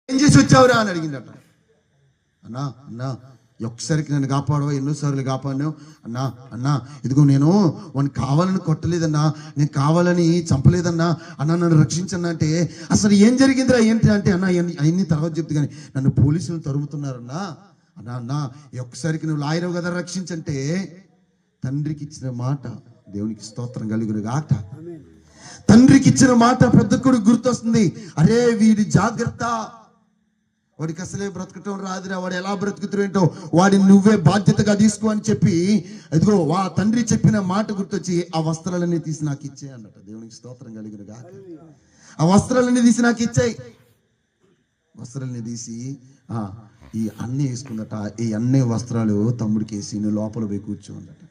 ఏం చేసి వచ్చావురా అని అడిగిందట. అన్నా అన్నా ఒక్కసారికి నన్ను కాపాడవా, ఎన్నోసార్లు కాపాడినావు అన్నా. అన్నా ఇదిగో నేను వాడిని కావాలని కొట్టలేదన్నా, నేను కావాలని చంపలేదన్నా, అన్నా నన్ను రక్షించన్నా అంటే అసలు ఏం జరిగిందిరా ఏంటి అంటే అన్నా అవన్నీ తర్వాత చెప్తే కానీ నన్ను పోలీసులు తరుముతున్నారన్నా. అన్నా అన్నా ఒక్కసారికి నువ్వు లాయరవు కదా రక్షించంటే తండ్రికి ఇచ్చిన మాట దేవునికి స్తోత్రం కలుగును గాక. తండ్రికి ఇచ్చిన మాట పెద్ద కొడుకు గుర్తొస్తుంది. అరే వీడి జాగ్రత్త, వాడికి అసలే బ్రతకటం రాదురా, వాడు ఎలా బ్రతుకుతారేంటో, వాడిని నువ్వే బాధ్యతగా తీసుకో అని చెప్పి ఇదిగో వా తండ్రి చెప్పిన మాట గుర్తొచ్చి ఆ వస్త్రాలన్నీ తీసి నాకు ఇచ్చాయి అన్నట. దేవునికి స్తోత్రం కలుగును గాక. ఆ వస్త్రాలన్నీ తీసి నాకు ఇచ్చాయి. వస్త్రాలన్నీ తీసి ఈ అన్నీ వేసుకుందట. ఈ అన్నీ వస్త్రాలు తమ్ముడికి వేసి నువ్వు లోపల పోయి కూర్చోందట.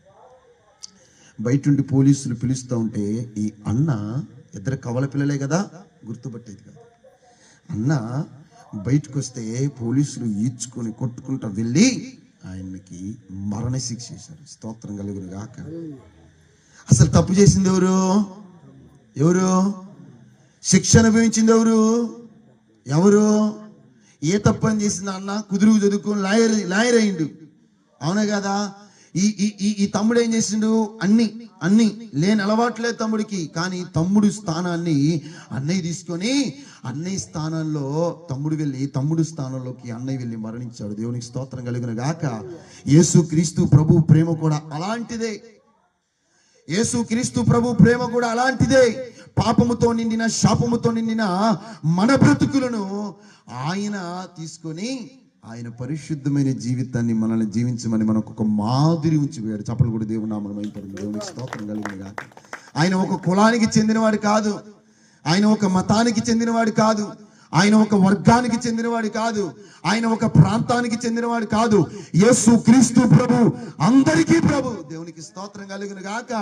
బయట నుండి పోలీసులు పిలుస్తూ ఉంటే ఈ అన్న ఇద్దరు కవల పిల్లలే కదా, గుర్తుపట్టేది కాదు. అన్న బయటకు వస్తే పోలీసులు ఈడ్చుకొని కొట్టుకుంటూ వెళ్ళి ఆయనకి మరణ శిక్ష చేశారు. స్తోత్రం కలుగును గాక. అసలు తప్పు చేసింది ఎవరు? ఎవరు శిక్ష అనుభవించింది? ఎవరు? ఏ తప్పు అని చేసింది? అన్న కుదురు చదువుకొని లాయర్ అయిండు, అవునా కదా? ఈ తమ్ముడు ఏం చేసిండు? అన్ని లేని అలవాట్లే తమ్ముడికి, కానీ తమ్ముడు స్థానాన్ని అన్నయ్య తీసుకొని అన్నయ్య స్థానంలో తమ్ముడు వెళ్ళి తమ్ముడు స్థానంలోకి అన్నయ్య వెళ్ళి మరణించాడు. దేవునికి స్తోత్రం కలుగును గాక. యేసు క్రీస్తు ప్రభు ప్రేమ కూడా అలాంటిదే. యేసు క్రీస్తు ప్రభు ప్రేమ కూడా అలాంటిదే. పాపముతో నిండిన శాపముతో నిండిన మన బ్రతుకులను ఆయన తీసుకొని ఆయన పరిశుద్ధమైన జీవితాన్ని మనల్ని జీవించమని మనకు ఒక మాదిరి ఉంచిపోయాడు. చప్పలు కూడా దేవుని నామమున మహిమపడును. దేవునికి స్తోత్రం కలుగును గాక. ఆయన ఒక కులానికి చెందినవాడు కాదు, ఆయన ఒక మతానికి చెందినవాడు కాదు, ఆయన ఒక వర్గానికి చెందినవాడు కాదు, ఆయన ఒక ప్రాంతానికి చెందినవాడు కాదు. యేసు క్రీస్తు ప్రభు అందరికీ ప్రభు. దేవునికి స్తోత్రం కలుగును గాక.